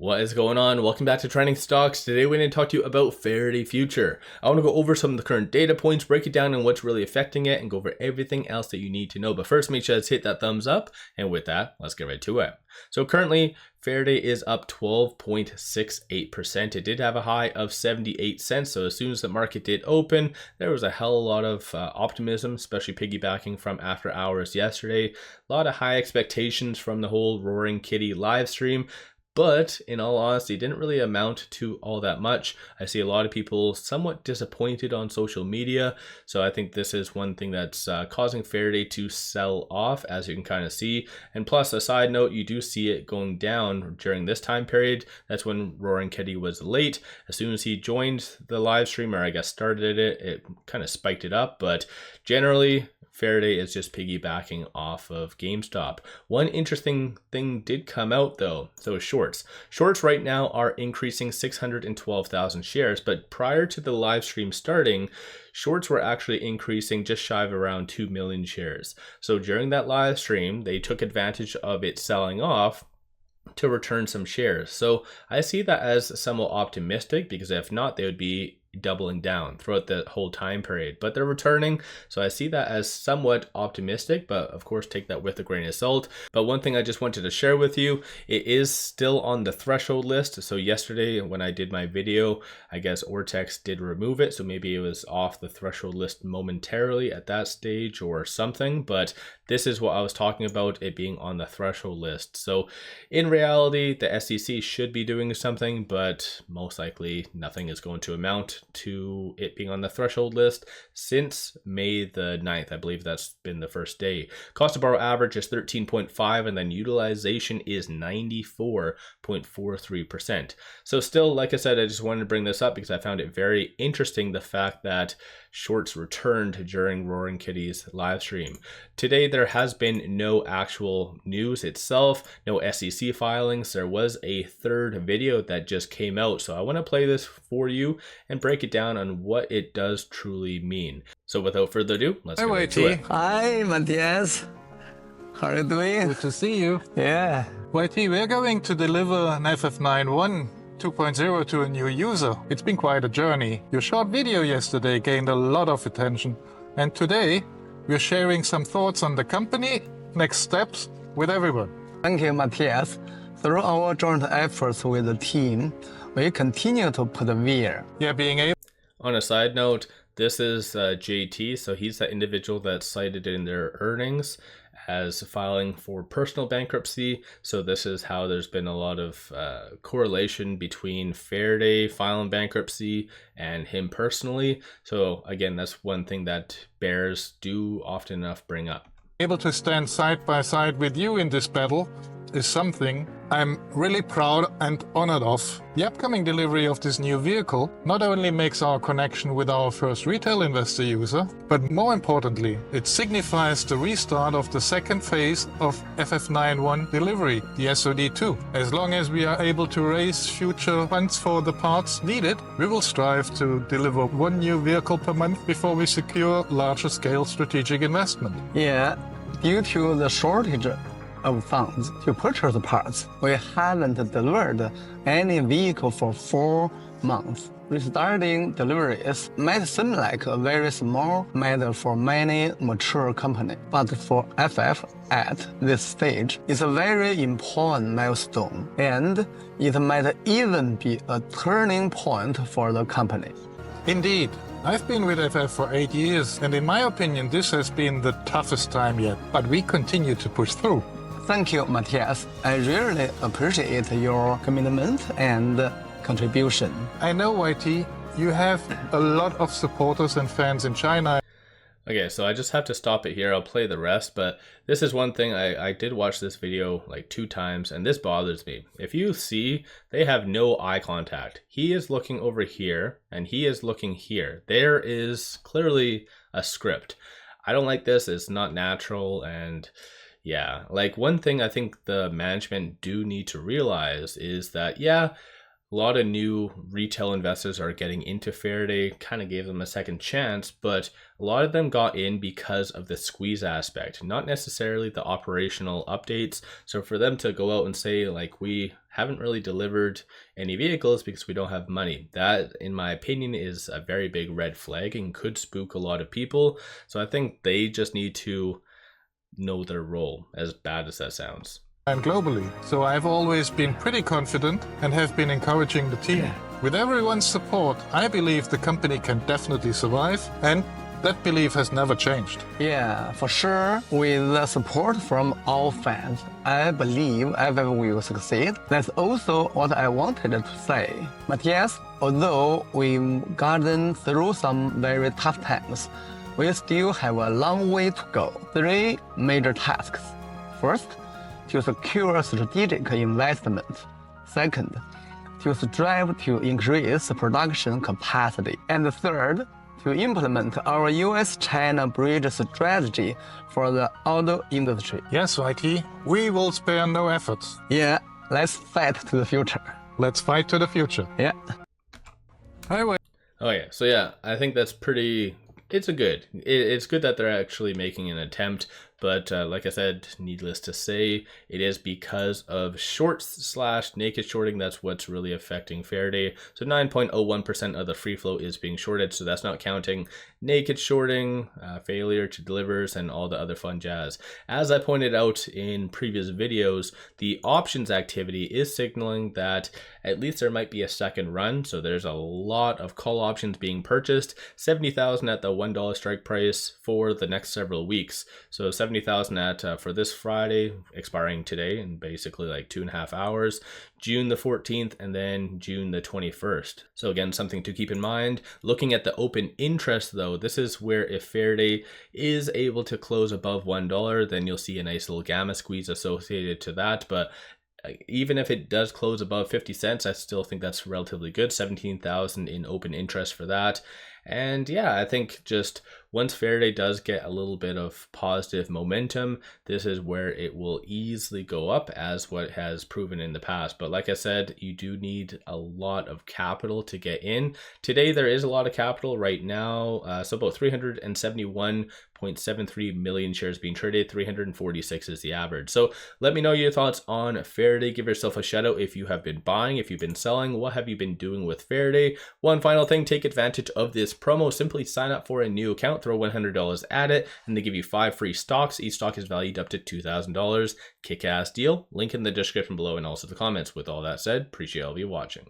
What is going on? Welcome back to Trending Stocks. Today we're going to talk to you about Faraday Future. I want to go over some of the current data points, break it down and what's really affecting it, and go over everything else that you need to know. But first, make sure to hit that thumbs up. And with that, let's get right to it. So currently, Faraday is up 12.68%. It did have a high of 78 cents. So as soon as the market did open, there was a hell of a lot of optimism, especially piggybacking from after hours yesterday. A lot of high expectations from the whole Roaring Kitty live stream. But in all honesty, it didn't really amount to all that much. I see a lot of people somewhat disappointed on social media. So I think this is one thing that's causing Faraday to sell off, as you can kind of see. And plus, a side note, you do see it going down during this time period. That's when Roaring Kitty was late. As soon as he joined the live stream, or I guess started it, it kind of spiked it up. But generally, Faraday is just piggybacking off of GameStop. One interesting thing did come out though, so shorts. Shorts right now are increasing 612,000 shares, but prior to the live stream starting, shorts were actually increasing just shy of around 2 million shares. So during that live stream, they took advantage of it selling off to return some shares. So I see that as somewhat optimistic, because if not, they would be doubling down throughout the whole time period, but they're returning. So I see that as somewhat optimistic, but of course take that with a grain of salt. But one thing I just wanted to share with you, it is still on the threshold list. So yesterday when I did my video, I guess Ortex did remove it. So maybe it was off the threshold list momentarily at that stage or something, but this is what I was talking about, it being on the threshold list. So in reality, the SEC should be doing something, but most likely nothing is going to amount to it being on the threshold list since May the 9th. I believe that's been the first day. Cost to borrow average is 13.5, and then utilization is 94.43%. So still, like I said, I just wanted to bring this up because I found it very interesting, the fact that shorts returned during Roaring Kitty's live stream. Today, there has been no actual news itself, no SEC filings. There was a third video that just came out. So I want to play this for you and break it down on what it does truly mean. So without further ado, let's get into it. Hi, Matthias. How are you doing? Good to see you. Yeah. 𝗖𝗢𝗡, we're going to deliver an FF91 2.0 to a new user. It's been quite a journey. Your short video yesterday gained a lot of attention, and today we're sharing some thoughts on the company, next steps with everyone. Thank you, Matthias. Through our joint efforts with the team, we continue to persevere. Yeah, being able. On a side note, this is JT, so he's the individual that cited in their earnings as filing for personal bankruptcy. So this is how there's been a lot of correlation between Faraday filing bankruptcy and him personally. So again, that's one thing that bears do often enough bring up. Able to stand side by side with you in this battle is something I'm really proud and honored of. The upcoming delivery of this new vehicle not only makes our connection with our first retail investor user, but more importantly, it signifies the restart of the second phase of FF91 delivery, the SOD2. As long as we are able to raise future funds for the parts needed, we will strive to deliver one new vehicle per month before we secure larger scale strategic investment. Yeah, due to the shortage of funds to purchase the parts, we haven't delivered any vehicle for 4 months. Restarting deliveries might seem like a very small matter for many mature companies, but for FF at this stage, it's a very important milestone, and it might even be a turning point for the company. Indeed. I've been with FF for 8 years, and in my opinion, this has been the toughest time yet, but we continue to push through. Thank you, Matthias. I really appreciate your commitment and contribution. I know, 𝗖𝗢𝗡, you have a lot of supporters and fans in China. Okay, so I just have to stop it here. I'll play the rest, but this is one thing. I did watch this video like 2 times, and this bothers me. If you see, they have no eye contact. He is looking over here, and he is looking here. There is clearly a script. I don't like this. It's not natural, and yeah, like one thing I think the management do need to realize is that, yeah, A lot of new retail investors are getting into Faraday, kind of gave them a second chance, but a lot of them got in because of the squeeze aspect, not necessarily the operational updates. So for them to go out and say, like, we haven't really delivered any vehicles because we don't have money, that, in my opinion, is a very big red flag and could spook a lot of people. So I think they just need to know their role, as bad as that sounds. And globally. So I've always been pretty confident and have been encouraging the team. With everyone's support, I believe the company can definitely survive, and that belief has never changed. Yeah, for sure. With the support from all fans, I believe FF will succeed. That's also what I wanted to say. But yes, although we've gotten through some very tough times, we still have a long way to go. 3 major tasks. First, to secure strategic investment. Second, to strive to increase production capacity. And third, to implement our US-China bridge strategy for the auto industry. Yes, YT, we will spare no efforts. Yeah, let's fight to the future. Let's fight to the future. Yeah. Highway. Oh yeah, so yeah, I think that's pretty, it's good that they're actually making an attempt, but like I said, needless to say, it is because of shorts/naked shorting that's what's really affecting Faraday. So 9.01% of the free float is being shorted, so that's not counting naked shorting, failure to delivers, and all the other fun jazz. As I pointed out in previous videos, the options activity is signaling that at least there might be a second run, so there's a lot of call options being purchased, 70,000 at the $1 strike price for the next several weeks. So 70,000 at for this Friday, expiring today in basically like 2.5 hours, June the 14th, and then June the 21st. So again, something to keep in mind. Looking at the open interest though, this is where if Faraday is able to close above $1, then you'll see a nice little gamma squeeze associated to that. But even if it does close above 50 cents, I still think that's relatively good. 17,000 in open interest for that. And yeah, I think just once Faraday does get a little bit of positive momentum, this is where it will easily go up, as what has proven in the past. But like I said, you do need a lot of capital to get in. Today, there is a lot of capital right now. So about 371.73 million shares being traded, 346 is the average. So let me know your thoughts on Faraday. Give yourself a shout out if you have been buying, if you've been selling, what have you been doing with Faraday? One final thing, take advantage of this promo. Simply sign up for a new account, throw $100 at it, and they give you 5 free stocks. Each stock is valued up to $2,000. Kick-ass deal. Link in the description below and also the comments. With all that said, appreciate all of you watching.